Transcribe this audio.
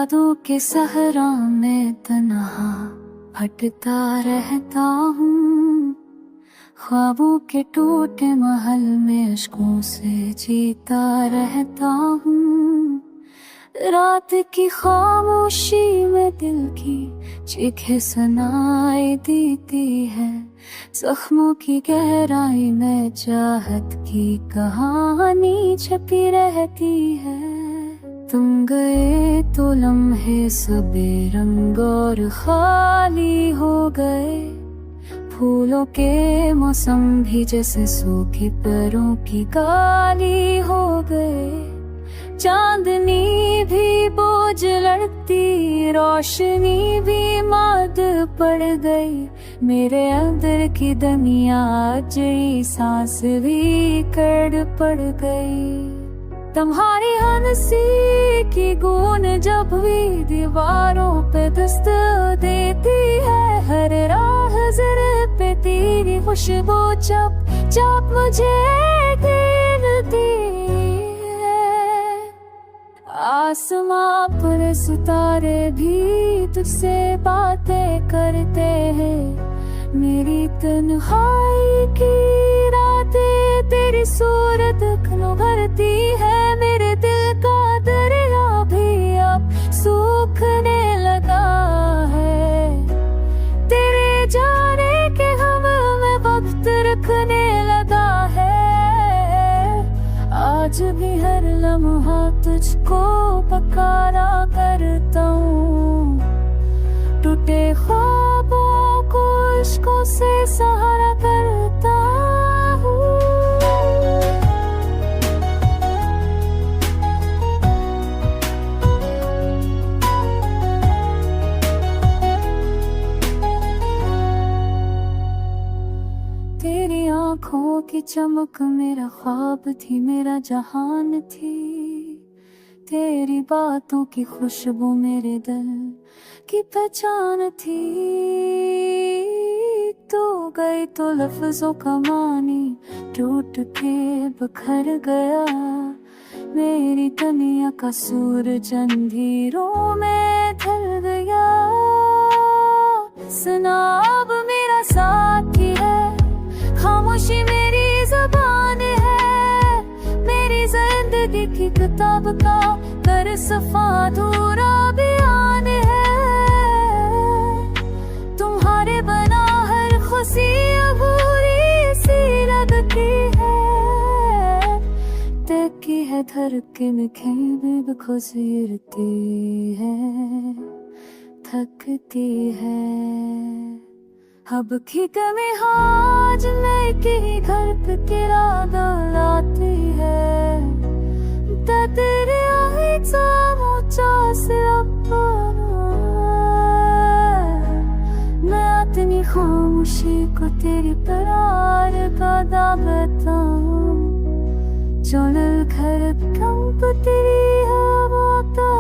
यादों के सहरा में तन्हा भटकता रहता हूँ। ख्वाबों के टूटे महल में अश्कों से जीता रहता हूँ। रात की खामोशी में दिल की चीखें सुनाई देती है। जख्मों की गहराई में चाहत की कहानी छपी रहती है। तुम गए तो लम्हे सब बेरंग और खाली हो गए। फूलों के मौसम भी जैसे सूखे पैरों की काली हो गए। चांदनी भी बोझ लड़ती, रोशनी भी माद पड़ गई। मेरे अंदर की दुनिया अजई सांस भी कड़ पड़ गई। तुम्हारी हंसी की गूंज जब भी दीवारों पे दस्त देती है। हर राह जरा पे तेरी खुशबू चप चप मुझे घेरती है। आसमां पर सितारे भी तुझसे बातें करते हैं। मेरी तन्हाई की रातें तेरी सूरत क्यों भरती है। मेरे दिल का दरिया भी अब सूखने लगा है। तेरे जाने के गम में वक्त रखने लगा है। आज भी हर लम्हा तुझको पुकारा करता हूँ। टूटे ख्वाबों को इश्कों से सहारा करता हूँ। तेरी आँखों की चमक मेरा ख्वाब थी, मेरा जहान थी। तेरी बातों की खुशबू मेरे दिल की पहचान थी। तू गई तो लफ्जों का मानी टूट के बिखर गया। मेरी दुनिया का सूरज अंधेरों में ढल गया। सुना अब मेरा साथी है, खामोशी मेरी ज़बान है। मेरी जिंदगी की किताब का कर सफा अधूरा बयान है। तुम्हारे बना हर खुशी अधूरी सी लगती है। देखी है धड़कन खेल गुजरती है, थकती है। अब की कमी आज लेके घर पे किरा लाती है। तेरे मैं अपनी खामोशी को तेरी प्यार का दावता हूँ। जो घर कंप तेरी हवा का